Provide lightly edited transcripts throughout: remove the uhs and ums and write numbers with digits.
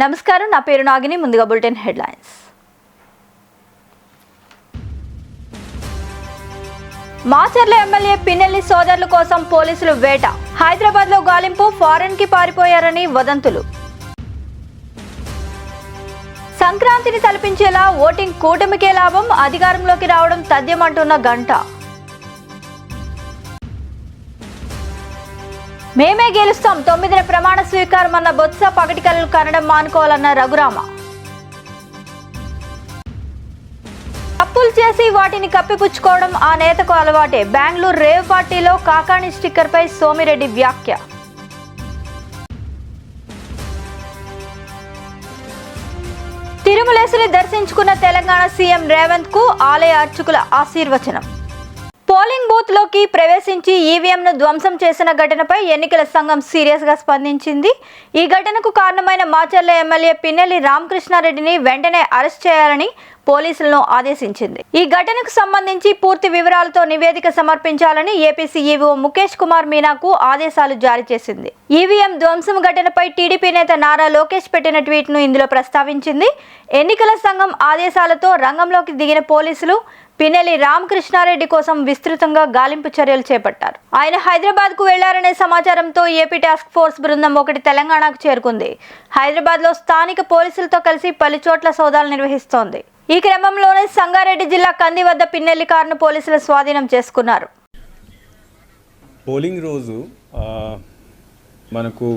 నమస్కారం, నా పేరు నాగిని. ముందుగా bulletin headlines. Macherla MLA Pinnelli సోదరుల కోసం పోలీసులు వేట. హైదరాబాద్లో గాలింపు, ఫారెన్ కి పారిపోయారని వదంతులు. సంక్రాంతిని తలపించేలా ఓటింగ్ కూటమికే లాభం, అధికారంలోకి రావడం తథ్యమంటున్న గంట. మేమే గెలుస్తాం, 9న ప్రమాణ స్వీకారం అన్న బొత్స పగటి కలలు కనడం మానుకోవాలన్న రఘురామ. తప్పులు చేసి వాటిని కప్పిపుచ్చుకోవడం ఆ నేతకు అలవాటే. బెంగళూరు రేవ్ పార్టీలో కాకాణి స్టిక్కర్ పై సోమిరెడ్డి వ్యాఖ్య. తిరుమలేసుని దర్శించుకున్న తెలంగాణ సీఎం రేవంత్ కు ఆలయ అర్చకుల ఆశీర్వచనం. పోలింగ్ బూత్ లోకి ప్రవేశించి ఈవీఎంను ధ్వంసం చేసిన ఘటనపై ఎన్నికల సంఘం సీరియస్ గా స్పందించింది. ఈ ఘటనకు కారణమైన మాచర్ల ఎమ్మెల్యే పిన్నెల్లి రామకృష్ణారెడ్డిని వెంటనే అరెస్ట్ చేయాలని పోలీసులను ఆదేశించింది. ఈ ఘటనకు సంబంధించి పూర్తి వివరాలతో నివేదిక సమర్పించాలని ఏపీ సీఈఓ ముఖేష్ కుమార్ మీనాకు ఆదేశాలు జారీ చేసింది. ఈవీఎం ధ్వంసం ఘటనపై టీడీపీ నేత నారా లోకేష్ పెట్టిన ట్వీట్ ను ఇందులో ప్రస్తావించింది. ఎన్నికల సంఘం ఆదేశాలతో రంగంలోకి దిగిన పోలీసులు పిన్నెల్లి రామకృష్ణారెడ్డి కోసం విస్తృతంగా గాలింపు చర్యలు చేపట్టారు. ఆయన హైదరాబాద్ కు వెళ్లారనే సమాచారంతో ఏపీ టాస్క్ ఫోర్స్ బృందం ఒకటి తెలంగాణకు చేరుకుంది. హైదరాబాద్ లో స్థానిక పోలీసులతో కలిసి పలు చోట్ల సోదాలు నిర్వహిస్తోంది. ఈ క్రమంలోనే సంగారెడ్డి జిల్లా కంది వద్ద పిన్నెల్లి కారును పోలీసులు స్వాధీనం చేసుకున్నారు. పోలింగ్ రోజు మనకు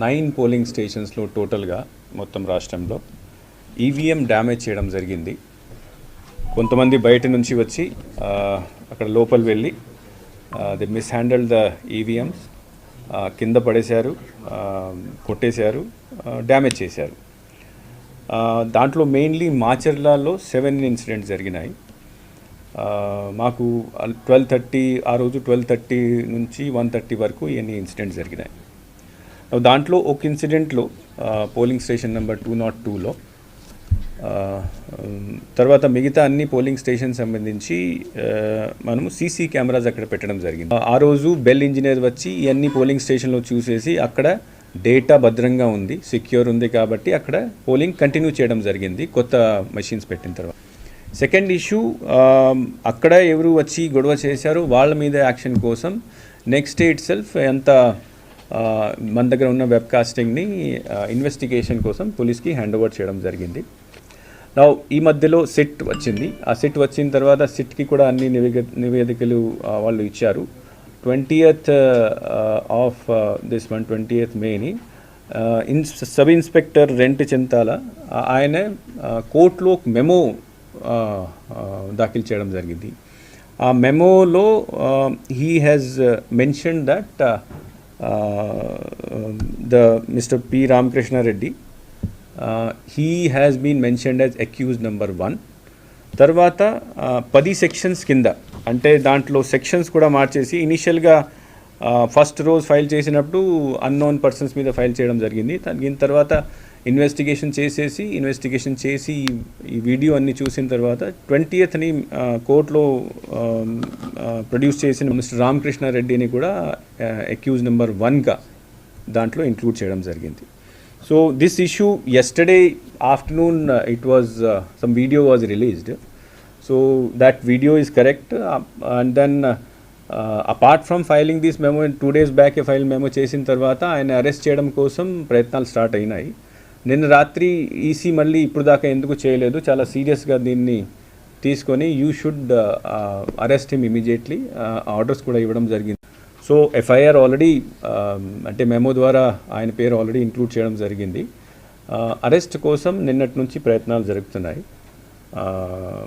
9 పోలింగ్ స్టేషన్స్లో టోటల్గా మొత్తం రాష్ట్రంలో ఈవీఎం డ్యామేజ్ చేయడం జరిగింది. కొంతమంది బయట నుంచి వచ్చి అక్కడ లోపల వెళ్ళి ది మిస్హ్యాండిల్డ్ ద ఈవీఎంస్, కింద పడేశారు, కొట్టేశారు, డ్యామేజ్ చేశారు. దాంట్లో మెయిన్లీ మాచర్లలో 7 ఇన్సిడెంట్స్ జరిగినాయి. మాకు 12:30 ఆ రోజు 12:30 నుంచి 1:30 వరకు ఎన్ని ఇన్సిడెంట్స్ జరిగినాయి. దాంట్లో ఒక ఇన్సిడెంట్లో పోలింగ్ స్టేషన్ నెంబర్ 202లో, తర్వాత మిగతా అన్ని పోలింగ్ స్టేషన్ సంబంధించి మనము సీసీ కెమెరాస్ అక్కడ పెట్టడం జరిగింది. ఆ రోజు బెల్ ఇంజనీర్ వచ్చి ఇవన్నీ పోలింగ్ స్టేషన్లో చూసేసి అక్కడ డేటా భద్రంగా ఉంది, సెక్యూర్ ఉంది కాబట్టి అక్కడ పోలింగ్ కంటిన్యూ చేయడం జరిగింది కొత్త మెషిన్స్ పెట్టిన తర్వాత. సెకండ్ ఇష్యూ, అక్కడ ఎవరు వచ్చి గొడవ చేశారో వాళ్ళ మీద యాక్షన్ కోసం నెక్స్ట్ డే ఇట్ సెల్ఫ్ ఎంత మన దగ్గర ఉన్న వెబ్కాస్టింగ్ని ఇన్వెస్టిగేషన్ కోసం పోలీస్కి హ్యాండ్ ఓవర్ చేయడం జరిగింది. ఈ మధ్యలో సిట్ వచ్చింది. ఆ సిట్ వచ్చిన తర్వాత సిట్కి కూడా అన్ని నివేదికలు వాళ్ళు ఇచ్చారు. 20th of this month 20th మేని సబ్ ఇన్స్పెక్టర్ రెంట్ చింతాల ఆయన కోర్టులో మెమో దాఖలు చేయడం జరిగింది. ఆ మెమోలో he has mention that the mister P Ramakrishna Reddy he has been mentioned as accused number 1. తర్వాత 10 సెక్షన్స్ కింద, అంటే దాంట్లో సెక్షన్స్ కూడా మార్చేసి ఇనిషియల్గా ఫస్ట్ రోజు ఫైల్ చేసినప్పుడు అన్నోన్ పర్సన్స్ మీద ఫైల్ చేయడం జరిగింది. దీని తర్వాత ఇన్వెస్టిగేషన్ చేసి ఈ వీడియో అన్ని చూసిన తర్వాత 20th కోర్టులో ప్రొడ్యూస్ చేసిన మిస్టర్ రామకృష్ణారెడ్డిని కూడా అక్యూజ్ నెంబర్ 1గా దాంట్లో ఇంక్లూడ్ చేయడం జరిగింది. So this issue, yesterday afternoon it was some video was released. So that video is correct, and then apart from filing this memo, 2 days back a file memo చేసిన తర్వాత ఆయన arrest చేయడం కోసం ప్రయత్నాలు స్టార్ట్ అయినాయి. నిన్న రాత్రి ఈసీ మళ్ళీ ఇప్పుడు దాకా ఎందుకు చేయలేదు, చాలా సీరియస్గా దీన్ని తీసుకొని you should arrest him immediately orders కూడా ఇవ్వడం జరిగింది. సో ఎఫ్ఐఆర్ ఆల్రెడీ అంటే మెమో ద్వారా ఆయన పేరు ఆల్రెడీ ఇంక్లూడ్ చేయడం జరిగింది. అరెస్ట్ కోసం నిన్నటి నుంచి ప్రయత్నాలు జరుగుతున్నాయి.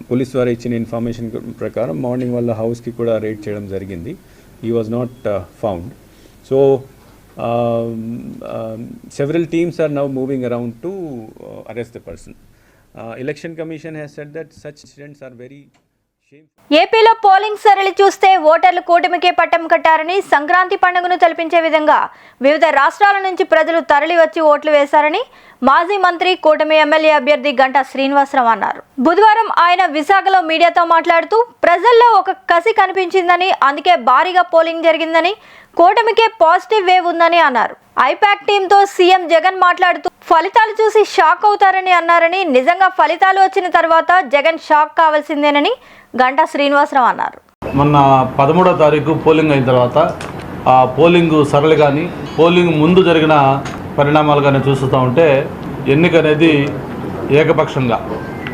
పోలీస్ వారు ఇచ్చిన ఇన్ఫర్మేషన్ ప్రకారం మార్నింగ్ వాళ్ళ హౌస్కి కూడా రైడ్ చేయడం జరిగింది. He was not found. So several teams are now moving around to arrest the person. Election commission has said that such incidents are very ఏపీలో పోలింగ్ సరళి చూస్తే ఓటర్లు కూటమికే పట్టం కట్టారని, సంక్రాంతి పండుగను తలపించే విధంగా వివిధ రాష్ట్రాల నుంచి ప్రజలు తరలి వచ్చి ఓట్లు వేశారని మాజీ మంత్రి కూటమి ఎమ్మెల్యే అభ్యర్థి గంటా శ్రీనివాసరావు అన్నారు. బుధవారం ఆయన విశాఖలో మీడియాతో మాట్లాడుతూ ప్రజల్లో ఒక కసి కనిపించిందని, అందుకే భారీగా పోలింగ్ జరిగిందని, కూటమికే పాజిటివ్ వేవ్ ఉందని అన్నారు. ఐపాక్ టీంతో సీఎం జగన్ మాట్లాడుతూ ఫలితాలు చూసి షాక్ అవుతారని అన్నారని, నిజంగా ఫలితాలు వచ్చిన తర్వాత జగన్ షాక్ కావాల్సిందేనని గంటా శ్రీనివాసరావు అన్నారు. మొన్న 13వ తారీఖు పోలింగ్ అయిన తర్వాత ఆ పోలింగ్ సరళి కానీ పోలింగ్ ముందు జరిగిన పరిణామాలు కానీ చూస్తూ ఉంటే ఎన్నిక అనేది ఏకపక్షంగా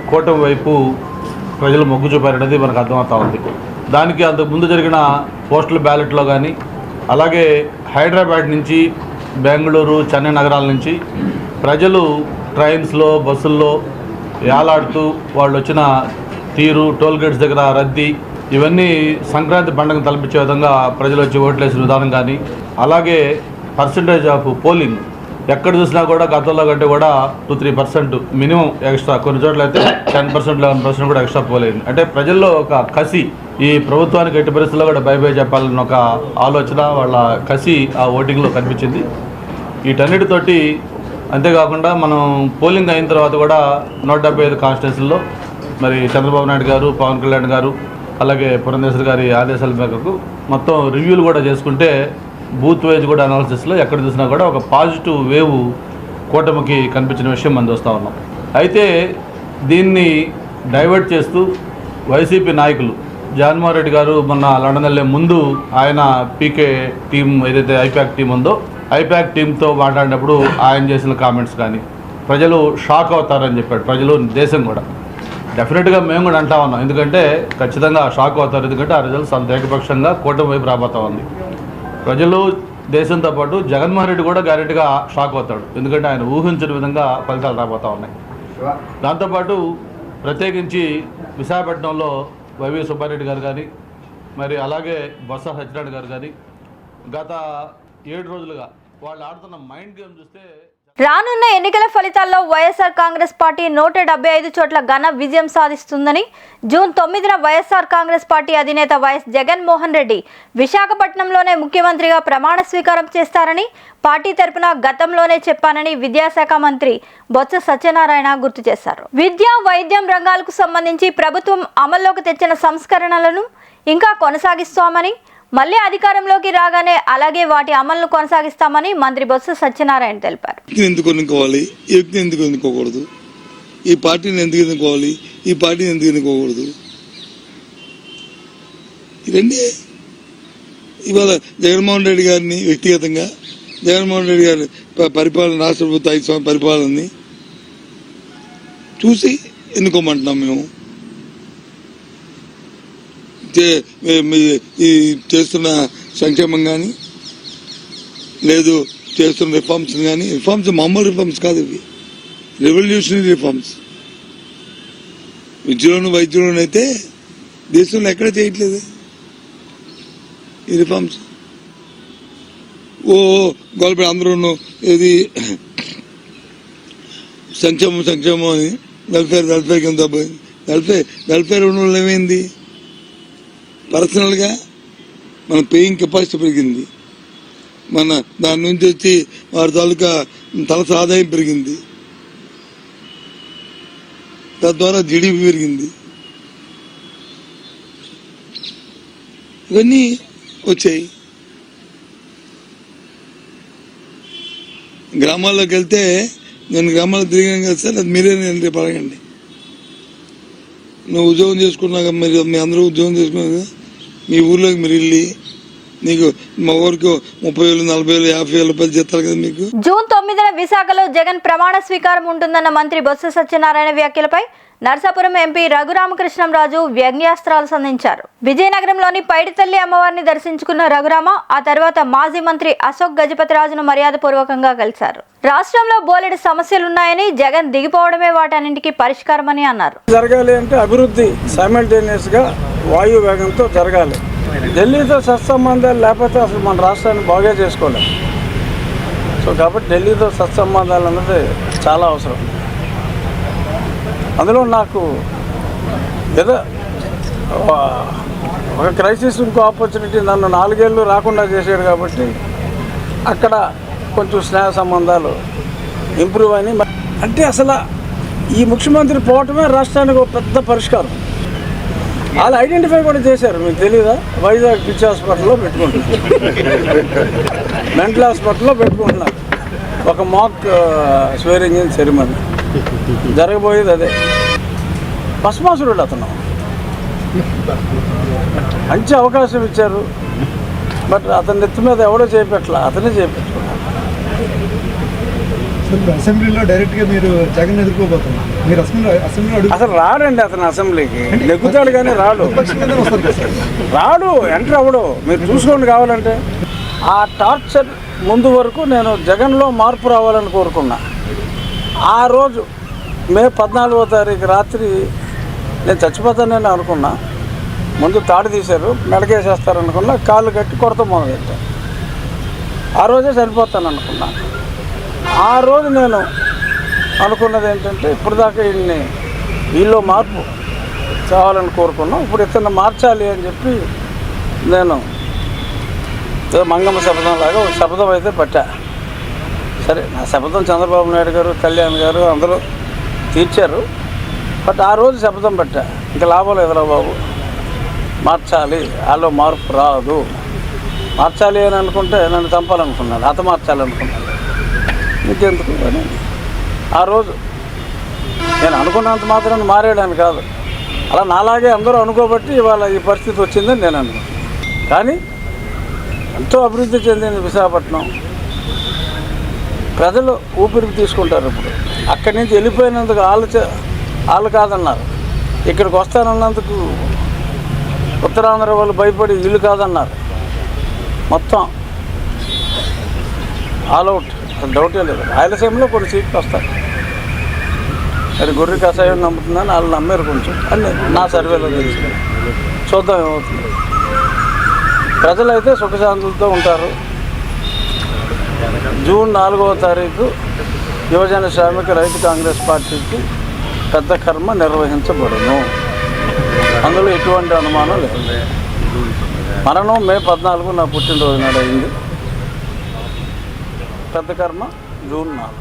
కూటమి వైపు ప్రజలు మొగ్గు చూపారనేది మనకు అర్థమవుతూ ఉంది. దానికి అంతకు ముందు జరిగిన పోస్టల్ బ్యాలెట్లో కానీ అలాగే హైదరాబాద్ నుంచి బెంగళూరు చెన్నై నగరాల నుంచి ప్రజలు ట్రైన్స్లో బస్సుల్లో యాలాడుతూ వాళ్ళు వచ్చిన తీరు, టోల్ గేట్స్ దగ్గర రద్దీ, ఇవన్నీ సంక్రాంతి పండుగను తలపించే విధంగా ప్రజలు వచ్చి ఓట్లేసిన విధానం కానీ అలాగే పర్సంటేజ్ ఆఫ్ పోలింగ్ ఎక్కడ చూసినా కూడా గతంలో కంటే కూడా 2-3% మినిమం ఎక్స్ట్రా, కొన్ని చోట్ల అయితే 10%, 11% కూడా ఎక్స్ట్రా పోలేదు. అంటే ప్రజల్లో ఒక కసి, ఈ ప్రభుత్వానికి ఎట్టి పరిస్థితుల్లో కూడా బై చెప్పాలన్న ఒక ఆలోచన, వాళ్ళ కసి ఆ ఓటింగ్లో కనిపించింది. వీటన్నిటితోటి అంతేకాకుండా మనం పోలింగ్ అయిన తర్వాత కూడా 175 కాన్స్టిట్యున్సీల్లో మరి చంద్రబాబు నాయుడు గారు, పవన్ కళ్యాణ్ గారు అలాగే పురంధేశ్వరి గారి ఆదేశాల మేరకు మొత్తం రివ్యూలు కూడా చేసుకుంటే బూత్ వైజ్ కూడా అనాలిసిస్లో ఎక్కడ చూసినా కూడా ఒక పాజిటివ్ వేవ్ కూటమికి కనిపించిన విషయం మనం చూస్తూ ఉన్నాం. అయితే దీన్ని డైవర్ట్ చేస్తూ వైసీపీ నాయకులు జగన్మోహన్ రెడ్డి గారు మొన్న లండన్ వెళ్ళే ముందు ఆయన పీకే టీం ఏదైతే ఐపాక్ టీం ఉందో ఐపాక్ టీంతో మాట్లాడినప్పుడు ఆయన చేసిన కామెంట్స్ కానీ ప్రజలు షాక్ అవుతారని చెప్పాడు. ప్రజలు, దేశం కూడా డెఫినెట్గా మేము కూడా అంటా ఉన్నాం. ఎందుకంటే ఖచ్చితంగా షాక్ అవుతారు. ఎందుకంటే ఆ రిజల్ట్స్ అంత ఏకపక్షంగా కూటమి వైపు రాబోతా ఉంది. ప్రజలు, దేశంతో పాటు జగన్మోహన్ రెడ్డి కూడా గ్యారెంటీగా షాక్ అవుతాడు. ఎందుకంటే ఆయన ఊహించిన విధంగా ఫలితాలు రాబోతూ ఉన్నాయి. దాంతోపాటు ప్రత్యేకించి విశాఖపట్నంలో వైవి సుబ్బారెడ్డి గారు కానీ మరి అలాగే బొత్స సత్యనారాయణ గారు కానీ గత 7 రోజులుగా వాళ్ళు ఆడుతున్న మైండ్ గేమ్ చూస్తే రానున్న ఎన్నికల ఫలితాల్లో వైఎస్ఆర్ కాంగ్రెస్ పార్టీ 175 చోట్ల ఘన విజయం సాధిస్తుందని జూన్ 9న వైఎస్ఆర్ కాంగ్రెస్ పార్టీ అధినేత వైఎస్ జగన్మోహన్ రెడ్డి విశాఖపట్నంలోనే ముఖ్యమంత్రిగా ప్రమాణ స్వీకారం చేస్తారని పార్టీ తరపున గతంలోనే చెప్పానని విద్యాశాఖ మంత్రి బొత్స సత్యనారాయణ గుర్తు చేశారు. విద్య, వైద్యం రంగాలకు సంబంధించి ప్రభుత్వం అమల్లోకి తెచ్చిన సంస్కరణలను ఇంకా కొనసాగిస్తామని, మళ్ళీ అధికారంలోకి రాగానే అలాగే వాటి అమలును కొనసాగిస్తామని మంత్రి బొత్స సత్యనారాయణ తెలిపారు. ఎందుకు ఎన్నుకోవాలి, ఈ వ్యక్తిని ఎందుకు ఎన్నుకోకూడదు, ఈ పార్టీని ఎందుకు ఎన్నుకోవాలి, ఈ పార్టీని ఎందుకు ఎన్నుకోకూడదు, ఇవన్నీ ఇవాళ జగన్మోహన్ రెడ్డి గారిని వ్యక్తిగతంగా జగన్మోహన్ రెడ్డి గారి పరిపాలన, రాష్ట్ర ప్రభుత్వ 5 సంవత్సరాల పరిపాలనని చూసి ఎన్నుకోమంటున్నాం. మేము చేస్తున్న సంక్షేమం కానీ లేదు చేస్తున్న రిఫార్మ్స్ కానీ, రిఫార్మ్స్ మామూలు రిఫార్మ్స్ కాదు, ఇవి రెవల్యూషనరీ రిఫార్మ్స్. విద్యలోను వైద్యంలోనూ అయితే దేశంలో ఎక్కడ చేయట్లేదు ఈ రిఫార్మ్స్. గోల్పేట అందరూ ఏది సంక్షేమం అని వెల్ఫేర్ కింద పోయింది. వెల్ఫేర్ ఉండడం ఏమైంది? పర్సనల్గా మన పేయింగ్ కెపాసిటీ పెరిగింది, మన దాని నుంచి వచ్చి వారి తాలూకా తలస ఆదాయం పెరిగింది, తద్వారా జీడిపి పెరిగింది. ఇవన్నీ వచ్చాయి. గ్రామాల్లోకి వెళ్తే, నేను గ్రామాల్లో తిరిగాను కదా సార్, అది మీరే నేను రేపు అడగండి. నువ్వు ఉద్యోగం చేసుకున్నాక మీరు మీ అందరూ ఉద్యోగం చేసుకున్నాక మీ ఊర్లోకి మీరు వెళ్ళి నీకు మా ఊరికి 30,000, 40,000, 50,000 రూపాయలు చెప్తారు కదా మీకు. జూన్ 9న విశాఖలో జగన్ ప్రమాణ స్వీకారం ఉంటుందన్న మంత్రి బొత్స సత్యనారాయణ వ్యాఖ్యలపై నర్సాపురం ఎంపీ రఘురామకృష్ణంరాజు వ్యంగ్యాస్త్రాలు సంధించారు. విజయనగరంలోని పైడితల్లి అమ్మవారిని దర్శించుకున్న రఘురామ ఆ తర్వాత మాజీ మంత్రి అశోక్ గజపతిరాజును మర్యాదపూర్వకంగా కలిశారు. రాష్ట్రంలో బోలెడు సమస్యలున్నాయని, జగన్ దిగిపోవడమే వాటన్నింటికీ పరిష్కారమని అన్నారు. జరగాలి అంటే అభివృద్ధి సైమల్టేనియస్ గా వాయు వేగంతో జరగాలి. ఢిల్లీతో సత్సంబంధాలు లేకపోతే అసలు మన రాష్ట్రాన్ని బాగా చేసుకోలేం. సో కాబట్టి ఢిల్లీతో సత్సంబంధాలు అన్నది చాలా అవసరం. అందులో నాకు ఏదో ఒక క్రైసిస్, ఇంకో ఆపర్చునిటీ నన్ను 4 ఏళ్ళు రాకుండా చేశాడు కాబట్టి అక్కడ కొంచెం స్నేహ సంబంధాలు ఇంప్రూవ్ అయినాయి. అంటే అసలు ఈ ముఖ్యమంత్రి పోవటమే రాష్ట్రానికి ఒక పెద్ద పరిష్కారం. వాళ్ళు ఐడెంటిఫై కూడా చేశారు, మీకు తెలీదా? వైజాగ్ పిచ్చి హాస్పిటల్లో పెట్టుకుంటున్నారు, మెంటల్ హాస్పిటల్లో పెట్టుకుంటున్నారు. ఒక మాక్ స్వేరింగ్ ఇన్ సెరిమనీ జరగబోయేది అదే. భస్మాసురుడు అతను. మంచి అవకాశం ఇచ్చారు, బట్ అతని నెత్తి మీద ఎవడో చేపెట్టలా, అతనే చేపెట్టుకున్నాడు. అసెంబ్లీలో డైరెక్ట్గా మీరు జగన్ ఎదుర్కోబోతున్నారు. మీరు అసెంబ్లీలో అసలు రాడండి అతను అసెంబ్లీకి, నెగ్గుతాడు కానీ రాడు. రాడు, ఎంటర్ అవ్వడు. మీరు చూసుకోండి కావాలంటే. ఆ టార్చర్ ముందు వరకు నేను జగన్లో మార్పు రావాలని కోరుకున్నా. ఆ రోజు మే 14వ తారీఖు రాత్రి నేను చచ్చిపోతానని అనుకున్నా. ముందు తాడు తీశారు, మెడకేసేస్తారనుకున్నా, కాళ్ళు కట్టి కొడత మొదలెట్టాను. ఆ రోజే చనిపోతాను అనుకున్నా. ఆ రోజు నేను అనుకున్నది ఏంటంటే, ఇప్పుడు దాకా వీళ్ళు మార్పు కావాలని కోరుకున్నాం, ఇప్పుడు ఇతను మార్చాలి అని చెప్పి నేను మంగమ్మ శపథం లాగా ఒక శపథం అయితే పట్టా. సరే, నా శపథం చంద్రబాబు నాయుడు గారు, కళ్యాణ్ గారు అందరూ తీర్చారు. బట్ ఆ రోజు శపథం పట్టా, ఇంకా లాభం లేదురా బాబు, మార్చాలి, వాళ్ళలో మార్పు రాదు. మార్చాలి అని అనుకుంటే నన్ను చంపాలనుకున్నాను, హతమార్చాలనుకున్నాను. ఇంకెందుకు అని ఆ రోజు నేను అనుకున్నంత మాత్రాన్ని మారేయడానికి కాదు, అలా నాలాగే అందరూ అనుకోబట్టి ఇవాళ ఈ పరిస్థితి వచ్చిందని నేను అనుకున్నాను. కానీ ఎంతో అభివృద్ధి చెందింది విశాఖపట్నం. ప్రజలు ఊపిరికి తీసుకుంటారు. ఇప్పుడు అక్కడి నుంచి వెళ్ళిపోయినందుకు వాళ్ళు కాదన్నారు, ఇక్కడికి వస్తానన్నందుకు ఉత్తరాంధ్ర వాళ్ళు భయపడి వీళ్ళు కాదన్నారు. మొత్తం ఆల్అవుట్, అసలు డౌటే లేదు. రాయలసీమలో కొన్ని సీట్లు వస్తాయి. అది గొర్రె కషాయం నమ్ముతుందని వాళ్ళు నమ్మారు కొంచెం అని నా సర్వేలో తెలుసు. చూద్దాం ఏమవుతుంది. ప్రజలైతే సుఖశాంతులతో ఉంటారు. జూన్ 4వ తారీఖు యువజన శ్రామిక రైతు కాంగ్రెస్ పార్టీకి పెద్ద కర్మ నిర్వహించబడును. అందులో ఎటువంటి అనుమానం లేదు. మరణం మే 14 నా పుట్టినరోజు నాడు అయింది. పెద్ద కర్మ జూన్ 4,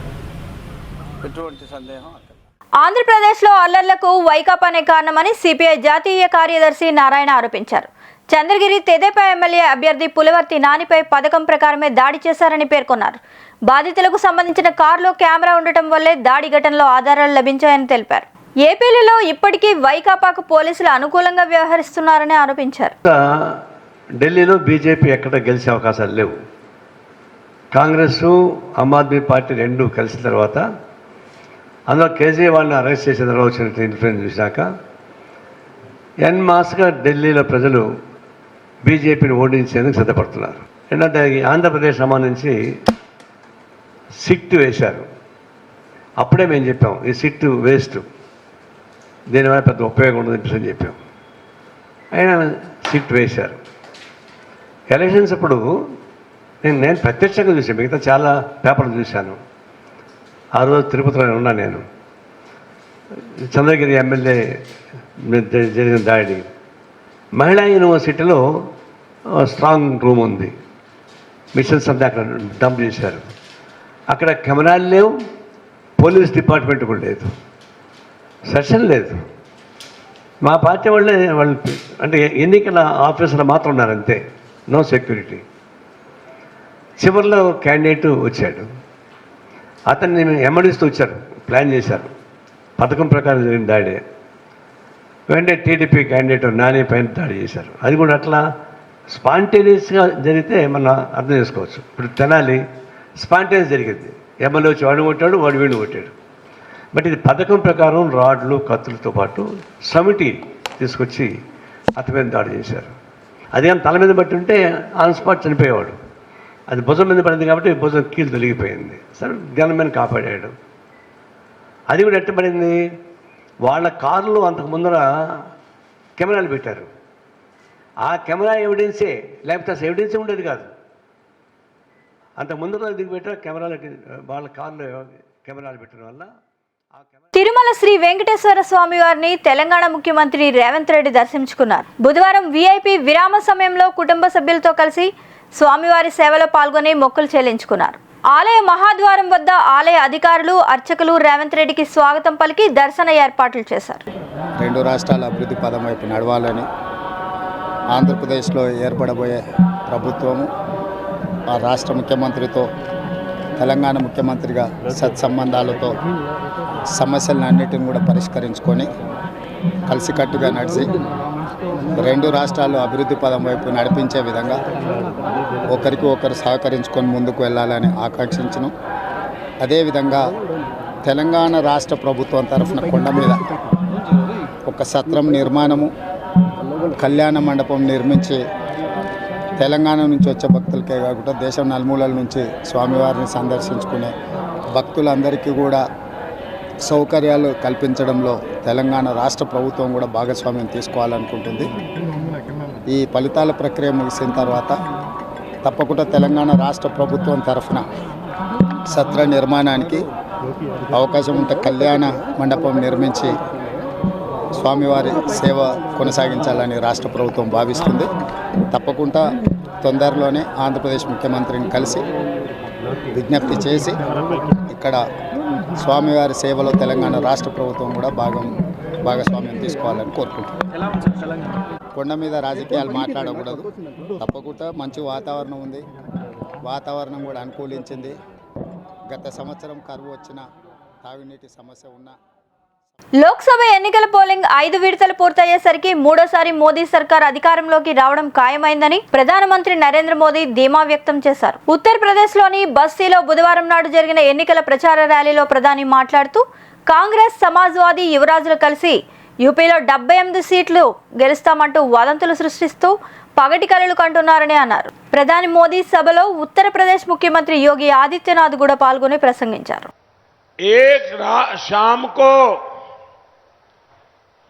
ఎటువంటి సందేహం అక్కడ. ఆంధ్రప్రదేశ్లో అల్లర్లకు వైకాపానే కారణమని సిపిఐ జాతీయ కార్యదర్శి నారాయణ ఆరోపించారు. చంద్రగిరి తెదేపా ఎమ్మెల్యే అభ్యర్థి పులివర్తి నానిపై పథకం ప్రకారమే దాడి చేశారని పేర్కొన్నారు. బాధితులకు సంబంధించిన కారులో కెమెరా ఉండటం వల్లే దాడి ఘటనలో ఆధారాలు లభించాయని తెలిపారు. ఏపీలో ఇప్పటికీ వైకాపాకు పోలీసులు అనుకూలంగా వ్యవహరిస్తున్నారని ఆరోపించారు. ఢిల్లీలో బీజేపీ ఎక్కడ గెలిచే అవకాశాలు లేవు. కాంగ్రెస్, ఆమ్ ఆద్మీ పార్టీ రెండు కలిసిన తర్వాత, అందులో కేజ్రీవాల్ని అరెస్ట్ చేసిన తర్వాత వచ్చిన ఇన్ఫ్లుయెన్స్ చూశాక ఎన్ మాస్గా ఢిల్లీలో ప్రజలు బీజేపీని ఓడించేందుకు సిద్ధపడుతున్నారు. ఏంటంటే ఆంధ్రప్రదేశ్ సంబంధించి సిట్ వేశారు. అప్పుడే మేము చెప్పాం, ఈ సిట్ వేస్ట్, దీనివల్ల పెద్ద ఉపయోగం ఉండదని చెప్పాం. అయినా సిట్ వేశారు. ఎలక్షన్స్ అప్పుడు నేను ప్రత్యక్షంగా చూసాను, మిగతా చాలా పేపర్లు చూశాను. ఆ రోజు తిరుపతిలో ఉన్నా నేను. చంద్రగిరి ఎమ్మెల్యే జరిగిన దాడి, మహిళా యూనివర్సిటీలో స్ట్రాంగ్ రూమ్ ఉంది, మిషన్స్ అంతా అక్కడ డంప్ చేశారు. అక్కడ కెమెరాలు లేవు, పోలీస్ డిపార్ట్మెంట్ కూడా లేదు, సెషన్ లేదు. మా పార్టీ వాళ్ళు అంటే ఎన్నికల ఆఫీసర్లు మాత్రం ఉన్నారు అంతే, నో సెక్యూరిటీ. చివరిలో క్యాండిడేట్ వచ్చాడు, అతన్ని ఎమ్మడిస్తూ వచ్చారు, ప్లాన్ చేశారు, పథకం ప్రకారం జరిగిన దాడే. వెంటనే టీడీపీ క్యాండిడేట్ నాని పైన దాడి చేశారు. అది కూడా అట్లా స్పాంటేనియస్గా జరిగితే మనం అర్థం చేసుకోవచ్చు. ఇప్పుడు తెనాలి స్పాంటేనియస్ జరిగింది, ఎమ్మెల్యే వచ్చి వాడు కొట్టాడు, వాడు వీడిని కొట్టాడు. బట్ ఇది పథకం ప్రకారం రాడ్లు, కత్తులతో పాటు సమిటి తీసుకొచ్చి అతని మీద దాడి చేశారు. అది కానీ తల మీద బట్టి ఉంటే ఆన్ స్పాట్ చనిపోయేవాడు. అది భుజం మీద పడింది కాబట్టి భుజం కీలు తొలగిపోయింది. సరే, గన్మెన్ కాపాడాడు. అది కూడా ఎట్ట పడింది, వాళ్ళ కారులో అంతకు ముందర కెమెరాలు పెట్టారు. ఆ కెమెరా ఎవిడెన్సే, లేకపోతే అసలు ఎవిడెన్సే ఉండేది కాదు. అంతకు ముందర దిగి పెట్టారు కెమెరాలు, వాళ్ళ కారులో కెమెరాలు పెట్టడం వల్ల. తిరుమల శ్రీ వెంకటేశ్వర స్వామి వారిని తెలంగాణ ముఖ్యమంత్రి రేవంత్ రెడ్డి దర్శించుకున్నారు. బుధవారం వీఐపీ విరామ సమయంలో కుటుంబ సభ్యులతో కలిసి స్వామివారి సేవలో పాల్గొని మొక్కులు చెల్లించుకున్నారు. ఆలయ మహాద్వారం వద్ద ఆలయ అధికారులు, అర్చకులు రేవంత్ రెడ్డికి స్వాగతం పలికి దర్శన ఏర్పాట్లు చేశారు. రెండు రాష్ట్రాల అభివృద్ధి పదం వైపు నడవాలని ఆంధ్రప్రదేశ్లో ఏర్పడబోయే ప్రభుత్వము ఆ రాష్ట్ర ముఖ్యమంత్రితో తెలంగాణ ముఖ్యమంత్రిగా సత్సంబంధాలతో సమస్యలన్నిటిని కూడా పరిష్కరించుకొని కలిసికట్టుగా నడిచి రెండు రాష్ట్రాలు అభివృద్ధి పదం వైపు నడిపించే విధంగా ఒకరికి ఒకరు సహకరించుకొని ముందుకు వెళ్ళాలని ఆకాంక్షించను. అదేవిధంగా తెలంగాణ రాష్ట్ర ప్రభుత్వం తరఫున కొండ మీద ఒక సత్రం నిర్మాణము, కళ్యాణ మండపం నిర్మించి తెలంగాణ నుంచి వచ్చే భక్తులకే కాకుండా దేశం నలుమూలల నుంచి స్వామివారిని సందర్శించుకునే భక్తులందరికీ కూడా సౌకర్యాలు కల్పించడంలో తెలంగాణ రాష్ట్ర ప్రభుత్వం కూడా భాగస్వామ్యం తీసుకోవాలనుకుంటుంది. ఈ ఫలితాల ప్రక్రియ ముగిసిన తర్వాత తప్పకుండా తెలంగాణ రాష్ట్ర ప్రభుత్వం తరఫున సత్ర నిర్మాణానికి అవకాశం ఉంటే కళ్యాణ మండపం నిర్మించి స్వామివారి సేవ కొనసాగించాలని రాష్ట్ర ప్రభుత్వం భావిస్తుంది. తప్పకుండా తొందరలోనే ఆంధ్రప్రదేశ్ ముఖ్యమంత్రిని కలిసి విజ్ఞప్తి చేసి ఇక్కడ స్వామివారి సేవలో తెలంగాణ రాష్ట్ర ప్రభుత్వం కూడా భాగస్వామ్యం తీసుకోవాలని కోరుకుంటున్నాను. కొండ మీద రాజకీయాలు మాట్లాడకూడదు. తప్పకుండా మంచి వాతావరణం ఉంది, వాతావరణం కూడా అనుకూలించింది. గత సంవత్సరం కరువు వచ్చిన తాగునీటి సమస్య ఉన్న లోక్సభ ఎన్నికల పోలింగ్ 5 విడతలు పూర్తయ్యేసరికి మూడోసారి మోదీ సర్కార్ అధికారంలోకి రావడం ఖాయమైందని ప్రధానమంత్రి నరేంద్ర మోదీ ధీమా వ్యక్తం చేశారు. ఉత్తరప్రదేశ్లోని బస్తీలో బుధవారం నాడు జరిగిన ఎన్నికల ప్రచార ర్యాలీలో ప్రధాని మాట్లాడుతూ కాంగ్రెస్, సమాజ్వాదీ యువరాజులు కలిసి యూపీలో 78 సీట్లు గెలుస్తామంటూ వదంతులు సృష్టిస్తూ పగటి కలలు కంటున్నారని అన్నారు. ప్రధాని మోదీ సభలో ఉత్తరప్రదేశ్ ముఖ్యమంత్రి యోగి ఆదిత్యనాథ్ కూడా పాల్గొని ప్రసంగించారు. शाम को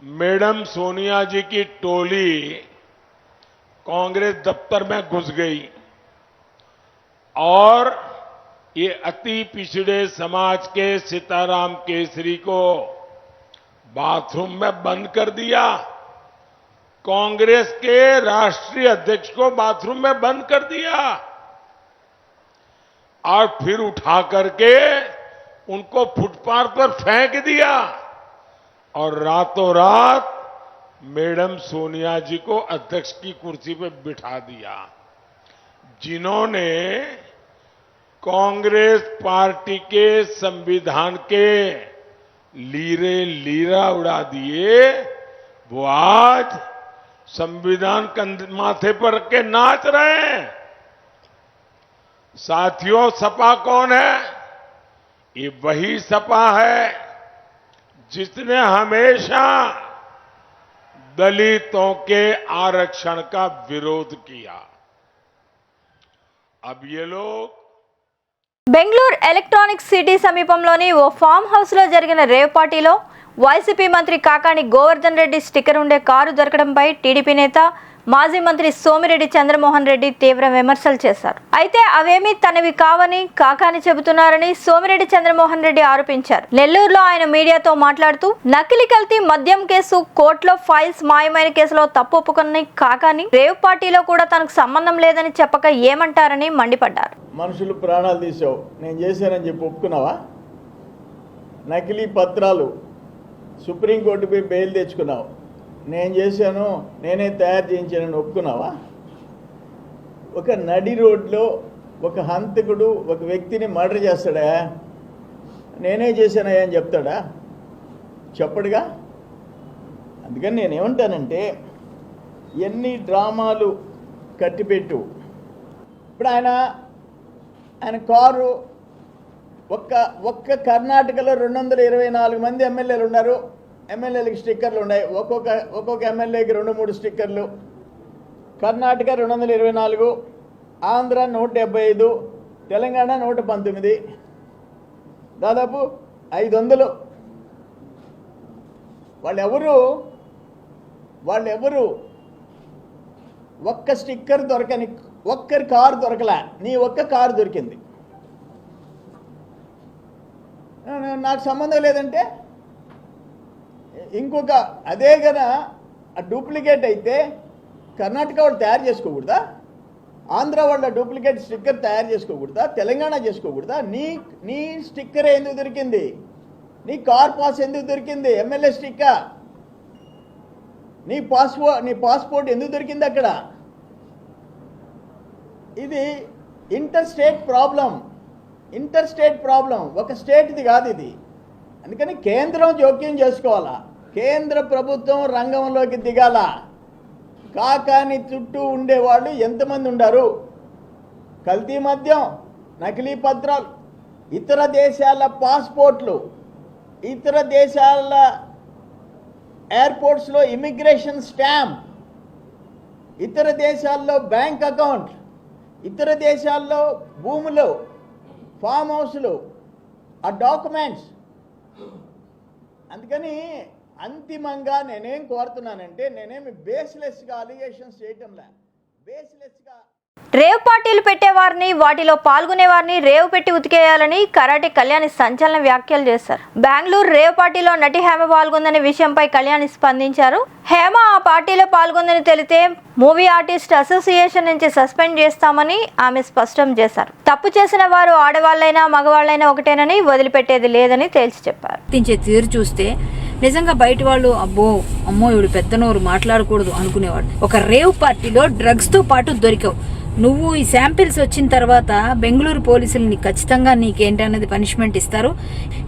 मैडम सोनिया जी की टोली कांग्रेस दफ्तर में घुस गई और ये अति पिछड़े समाज के सीताराम केसरी को बाथरूम में बंद कर दिया. कांग्रेस के राष्ट्रीय अध्यक्ष को बाथरूम में बंद कर दिया और फिर उठा करके उनको फुटपाथ पर फेंक दिया और रातों रात मैडम सोनिया जी को अध्यक्ष की कुर्सी पर बिठा दिया. जिन्होंने कांग्रेस पार्टी के संविधान के लीरा उड़ा दिए, वो आज संविधान माथे पर रख के नाच रहे हैं. साथियों, सपा कौन है? ये वही सपा है जिसने हमेशा दलितों के आरक्षण का विरोध किया. अब ये लोग బెంగళూరు ఎలక్ట్రానిక్ సిటీ సమీపంలోని ఓ ఫామ్ హౌస్ లో జరిగిన రేవ్ పార్టీలో వైసీపీ మంత్రి కాకాని గోవర్ధన్ రెడ్డి స్టిక్కర్ ఉండే కారు దొరకడంపై టీడీపీ నేత మాజీ మంత్రి సోమిరెడ్డి చంద్రమోహన్ రెడ్డి తీవ్ర విమర్శలు చేశారు. అయితే అవేమీ తనవి కావని కాకాని చెబుతున్నారని సోమిరెడ్డి చంద్రమోహన్ రెడ్డి ఆరోపించారు. నెల్లూరులో ఆయన మీడియాతో మాట్లాడుతూ నకిలీ కల్తీ మద్యం కేసు, కోర్టులో ఫైల్స్ మాయమైన కేసులో తప్పు ఒప్పుకున్న కాకాని రేవ్ పార్టీలో కూడా తనకు సంబంధం లేదని చెప్పక ఏమంటారని మండిపడ్డారు. మనుషులు ప్రాణాలు తీసావు, నేను చేశానని చెప్పి ఒప్పుకున్నావా? నకిలీ పత్రాలు సుప్రీంకోర్టుపై బెయిల్ తెచ్చుకున్నావు, నేను చేశాను, నేనే తయారు చేయించానని ఒప్పుకున్నావా? ఒక నడి రోడ్లో ఒక హంతకుడు ఒక వ్యక్తిని మర్డర్ చేస్తాడా? నేనే చేశానయ్యా అని చెప్తాడా? చెప్పడుగా. అందుకని నేనేమంటానంటే, ఎన్ని డ్రామాలు కట్టిపెట్టు. ఇప్పుడు ఆయన కారు ఒక్క కర్ణాటకలో 224 మంది ఎమ్మెల్యేలు ఉన్నారు. ఎమ్మెల్యేలకి స్టిక్కర్లు ఉన్నాయి. ఒక్కొక్క ఎమ్మెల్యేకి 2-3 స్టిక్కర్లు. కర్ణాటక 224, ఆంధ్ర 175, తెలంగాణ 119, దాదాపు 500. వాళ్ళెవరు ఒక్క స్టిక్కర్ దొరకని, ఒక్కరి కారు దొరకలే. నీ ఒక్క కారు దొరికింది. నాకు సంబంధం లేదంటే ఇంకొక అదే కదా డూప్లికేట్ అయితే కర్ణాటక వాళ్ళు తయారు చేసుకోకూడదా? ఆంధ్ర వాళ్ళ డూప్లికేట్ స్టిక్కర్ తయారు చేసుకోకూడదా? తెలంగాణ చేసుకోకూడదా? నీ స్టిక్కర్ ఎందుకు దొరికింది? నీ కార్ పాస్ ఎందుకు దొరికింది? ఎమ్మెల్యే స్టిక్కర్ నీ పాస్పోర్ట్ ఎందుకు దొరికింది అక్కడ? ఇది ఇంటర్ స్టేట్ ప్రాబ్లం, ఒక స్టేట్ది కాదు ఇది. అందుకని కేంద్రం జోక్యం చేసుకోవాలా, కేంద్ర ప్రభుత్వం రంగంలోకి దిగాల. కాకాని చుట్టూ ఉండేవాళ్ళు ఎంతమంది ఉండారు? కల్తీ మద్యం, నకిలీ పత్రాలు, ఇతర దేశాల పాస్పోర్ట్లు, ఇతర దేశాల ఎయిర్పోర్ట్స్లో ఇమిగ్రేషన్ స్టాంప్, ఇతర దేశాల్లో బ్యాంక్ అకౌంట్, ఇతర దేశాల్లో భూములు, ఫామ్ హౌస్లు, ఆ డాక్యుమెంట్స్. అందుకని అంతిమంగా నేనేం కోరుతున్నానంటే, నేనేమి బేస్లెస్గా అలిగేషన్స్ చేయటంలే, బేస్లెస్గా రేవ్ పార్టీలు పెట్టేవారిని, వాటిలో పాల్గొనేవారిని రేవ్ పెట్టి ఉతికేయాలని కరాటే కళ్యాణి సంచలన వ్యాఖ్యలు చేశారు. బెంగళూరు రేవ్ పార్టీలో నటి హేమ పాల్గొందనే విషయంపై కళ్యాణి స్పందించారు. హేమ ఆ పార్టీలో పాల్గొందని తెలితే మూవీ ఆర్టిస్ట్ అసోసియేషన్ నుంచి సస్పెండ్ చేస్తామని ఆమె స్పష్టం చేశారు. తప్పు చేసిన వారు ఆడవాళ్ళైనా మగవాళ్ళైనా ఒకటేనని, వదిలిపెట్టేది లేదని తేల్చి చెప్పారు. తీరు చూస్తే నిజంగా బయట వాళ్ళు అమ్మో ఇవిడు పెద్ద నోరు మాట్లాడకూడదు అనుకునేవాడు. ఒక రేవ్ పార్టీలో డ్రగ్స్ తో పాటు దొరికావు. నువ్వు ఈ శాంపిల్స్ వచ్చిన తర్వాత బెంగళూరు పోలీసులు ఖచ్చితంగా నీకేంటనేది పనిష్మెంట్ ఇస్తారు.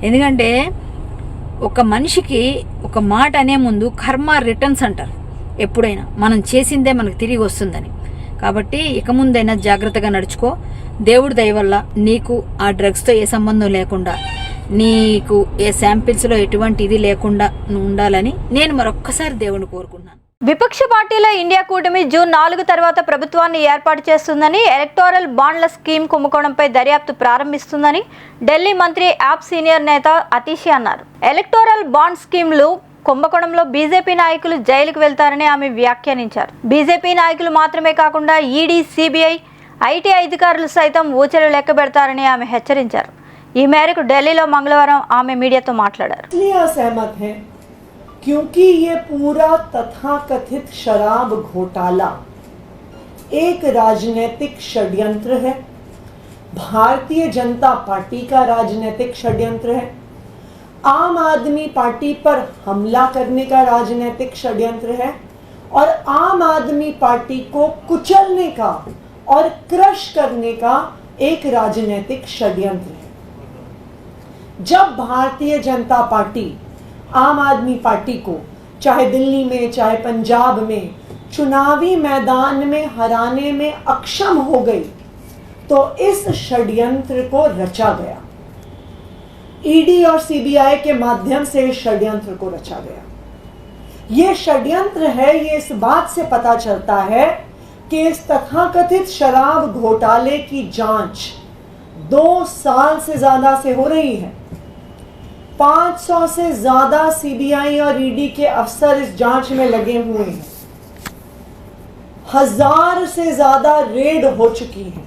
ఎందుకంటే ఒక మనిషికి ఒక మాట అనే ముందు కర్మ రిటర్న్స్ అంటారు. ఎప్పుడైనా మనం చేసిందే మనకు తిరిగి వస్తుందని. కాబట్టి ఇక ముందైనా జాగ్రత్తగా నడుచుకో. దేవుడి దయ వల్ల నీకు ఆ డ్రగ్స్తో ఏ సంబంధం లేకుండా, నీకు ఏ శాంపిల్స్లో ఎటువంటి ఇది లేకుండా నువ్వు ఉండాలని నేను మరొక్కసారి దేవుని కోరుకున్నాను. విపక్ష పార్టీల ఇండియా కూటమి జూన్ 4 తర్వాత ప్రభుత్వాన్ని ఏర్పాటు చేస్తుందని, ఎలక్టోరల్ బాండ్ల స్కీమ్ కుంభకోణంపై దర్యాప్తు ప్రారంభిస్తుందని ఢిల్లీ మంత్రి యాప్ సీనియర్ నేత అతీషి అన్నారు. ఎలక్టోరల్ బాండ్ స్కీమ్లు కుంభకోణంలో బీజేపీ నాయకులు జైలుకు వెళ్తారని ఆమె వ్యాఖ్యానించారు. బీజేపీ నాయకులు మాత్రమే కాకుండా ఈడీ, సిబిఐ, ఐటీ అధికారులు సైతం ఊచలు లెక్క పెడతారని ఆమె హెచ్చరించారు. ఈ మేరకు ఢిల్లీలో మంగళవారం ఆమె మీడియాతో మాట్లాడారు. क्योंकि ये पूरा तथाकथित शराब घोटाला एक राजनीतिक षड्यंत्र है, भारतीय जनता पार्टी का राजनीतिक षड्यंत्र है, आम आदमी पार्टी पर हमला करने का राजनीतिक षड्यंत्र है और आम आदमी पार्टी को कुचलने का और क्रश करने का एक राजनीतिक षड्यंत्र है। जब भारतीय जनता पार्टी आम आदमी पार्टी को चाहे दिल्ली में चाहे पंजाब में चुनावी मैदान में हराने में अक्षम हो गई, तो इस षड्यंत्र को रचा गया। ईडी और सीबीआई के माध्यम से इस षड्यंत्र को रचा गया। ये षड्यंत्र है, ये इस बात से पता चलता है कि इस तथाकथित शराब घोटाले की जांच 2 साल से ज्यादा से हो रही है। 500 से ज्यादा सीबीआई और ईडी के अफसर इस जांच में लगे हुए हैं। 1000 से ज्यादा रेड हो चुकी है,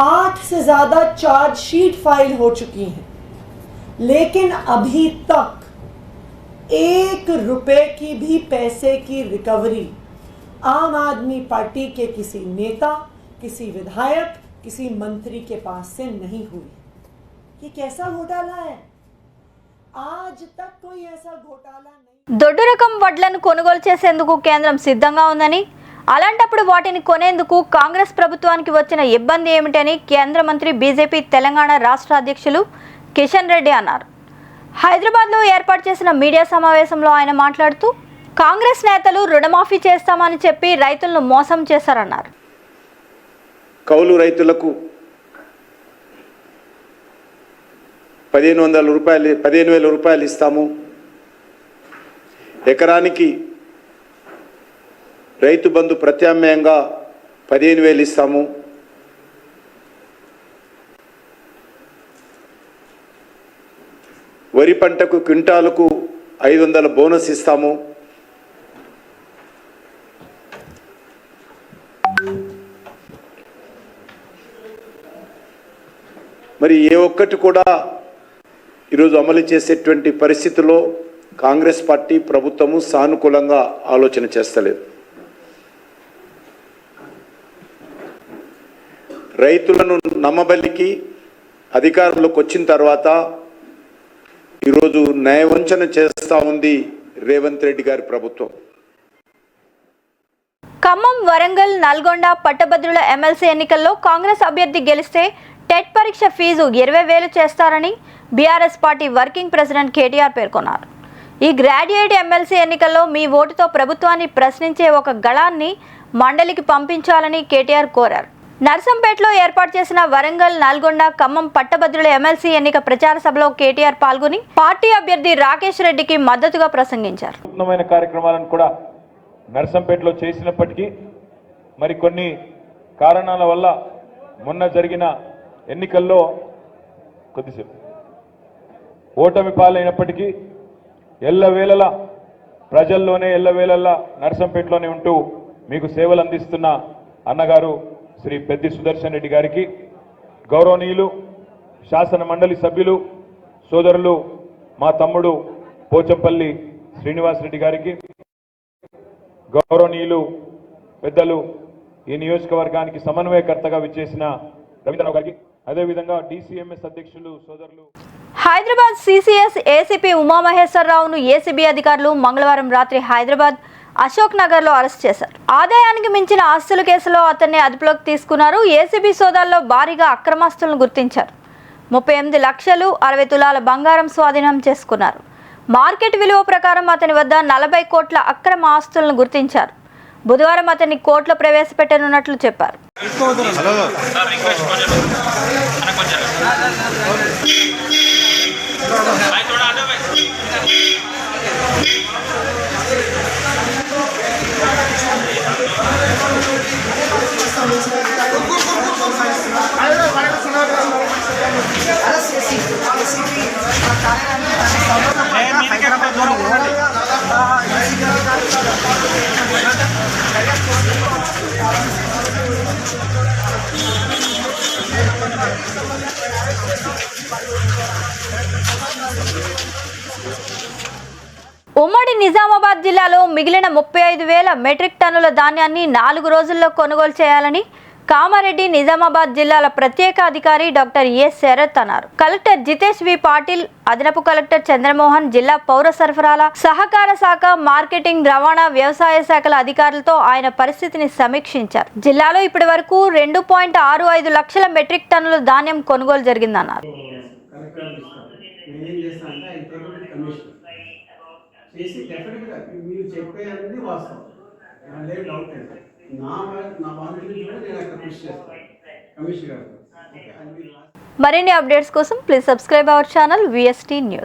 8 से ज्यादा चार्जशीट फाइल हो चुकी है, लेकिन अभी तक 1 रुपए की भी पैसे की रिकवरी आम आदमी पार्टी के किसी नेता, किसी विधायक, किसी मंत्री के पास से नहीं हुई। ये कैसा घोटाला है? आज तक कोई ऐसा घोटाला नहीं। దొడ్డు రకం వడ్లను కొనుగోలు చేసేందుకు కేంద్రం సిద్ధంగా ఉందని, అలాంటప్పుడు వాటిని కొనేందుకు కాంగ్రెస్ ప్రభుత్వానికి వచ్చిన ఇబ్బంది ఏమిటని కేంద్ర మంత్రి బీజేపీ తెలంగాణ రాష్ట్ర అధ్యక్షులు కిషన్ రెడ్డి అన్నారు. హైదరాబాద్లో ఏర్పాటు చేసిన మీడియా సమావేశంలో ఆయన మాట్లాడుతూ, కాంగ్రెస్ నేతలు రుణమాఫీ చేస్తామని చెప్పి రైతులను మోసం చేశారన్నారు. కౌలు రైతులకు 15,000 రూపాయలు ఇస్తాము, ఎకరానికి రైతు బంధు ప్రత్యామ్నాయంగా 15,000 ఇస్తాము, వరి పంటకు క్వింటాలకు 500 బోనస్ ఇస్తాము, మరి ఏ ఒక్కటి కూడా ఈరోజు అమలు చేసేటువంటి పరిస్థితుల్లో కాంగ్రెస్ పార్టీ ప్రభుత్వము సానుకూలంగా ఆలోచన చేస్తలేదు. రైతులను నమ్మబలికి అధికారంలోకి వచ్చిన తర్వాత ఈరోజు న్యాయవంచన చేస్తూ ఉంది రేవంత్ రెడ్డి గారి ప్రభుత్వం. ఖమ్మం, వరంగల్, నల్గొండ పట్టభద్రుల ఎమ్మెల్సీ ఎన్నికల్లో కాంగ్రెస్ అభ్యర్థి గెలిస్తే టెట్ పరీక్ష ఫీజు 20,000 చేస్తారని BRS party working president KTR పేర్కొన్నారు. ఈ గ్రాడ్యుయేట్ ఎమ్మెల్సీ ఎన్నికల్లో మీ ఓటుతో ప్రభుత్వాన్ని ప్రశ్నించే ఒక గళాన్ని మండలికి పంపించాలని కేటీఆర్ కోరారు. నర్సంపేటలో ఏర్పాటు చేసిన వరంగల్, నల్గొండ, ఖమ్మం పట్టభద్రుల ఎమ్మెల్సీ ఎన్నిక ప్రచార సభలో కేటీఆర్ పాల్గొని పార్టీ అభ్యర్థి రాకేష్ రెడ్డికి మద్దతుగా ప్రసంగించారు. వినూత్నమైన కార్యక్రమాలను కూడా నర్సంపేటలో చేసినప్పటికీ మరికొన్ని కారణాల వల్ల మొన్న జరిగిన ఎన్నికల్లో కొద్దిసేపు ఓటమి పాలైనప్పటికీ ఎల్లవేళలా ప్రజల్లోనే ఎల్లవేళలా నర్సంపేటలోనే ఉంటూ మీకు సేవలు అందిస్తున్న అన్నగారు శ్రీ పెద్ది సుదర్శన్ రెడ్డి గారికి, గౌరవనీయులు శాసన మండలి సభ్యులు సోదరులు మా తమ్ముడు పోచంపల్లి శ్రీనివాస్ రెడ్డి గారికి, గౌరవనీయులు పెద్దలు ఈ నియోజకవర్గానికి సమన్వయకర్తగా విచ్చేసిన రవీంద్రరావు గారికి, అదేవిధంగా DCMS అధ్యక్షులు సోదరులు. హైదరాబాద్ CCS ఏసీపీ ఉమామహేశ్వరరావును ఏసీబీ అధికారులు మంగళవారం రాత్రి హైదరాబాద్ అశోక్ నగర్లో అరెస్ట్ చేశారు. ఆదాయానికి మించిన ఆస్తుల కేసులో అతన్ని అదుపులోకి తీసుకున్నారు. ఏసీబీ సోదాల్లో భారీగా అక్రమాస్తులను గుర్తించారు. 38 లక్షలు 60 తులాల బంగారం స్వాధీనం చేసుకున్నారు. మార్కెట్ విలువ ప్రకారం అతని వద్ద 40 కోట్ల అక్రమ ఆస్తులను గుర్తించారు. బుధవారం అతన్ని కోర్టులో ప్రవేశపెట్టనున్నట్లు చెప్పారు. ఉమ్మడి నిజామాబాద్ జిల్లాలో మిగిలిన 35,000 మెట్రిక్ టన్నుల ధాన్యాన్ని 4 రోజుల్లో కొనుగోలు చేయాలని కామారెడ్డి, నిజామాబాద్ జిల్లాల ప్రత్యేక అధికారి డాక్టర్ ఏ శరత్ అన్నారు. కలెక్టర్ జితేష్ వి పాటిల్, అదనపు కలెక్టర్ చంద్రమోహన్, జిల్లా పౌర సరఫరాల, సహకార శాఖ, మార్కెటింగ్, రవాణా, వ్యవసాయ శాఖల అధికారులతో ఆయన పరిస్థితిని సమీక్షించారు. జిల్లాలో ఇప్పటి వరకు 2.65 లక్షల మెట్రిక్ టన్నుల ధాన్యం కొనుగోలు జరిగిందన్నారు. చేసి డెఫినెట్గా మీరు చెప్పేది వాస్తవం, అదే డౌట్ అంటే నా బాధ్యత కూడా నేను అక్కడ కృషి చేస్తాను కమిషనర్ గారు. మరిన్ని అప్డేట్స్ కోసం please subscribe our channel VST news.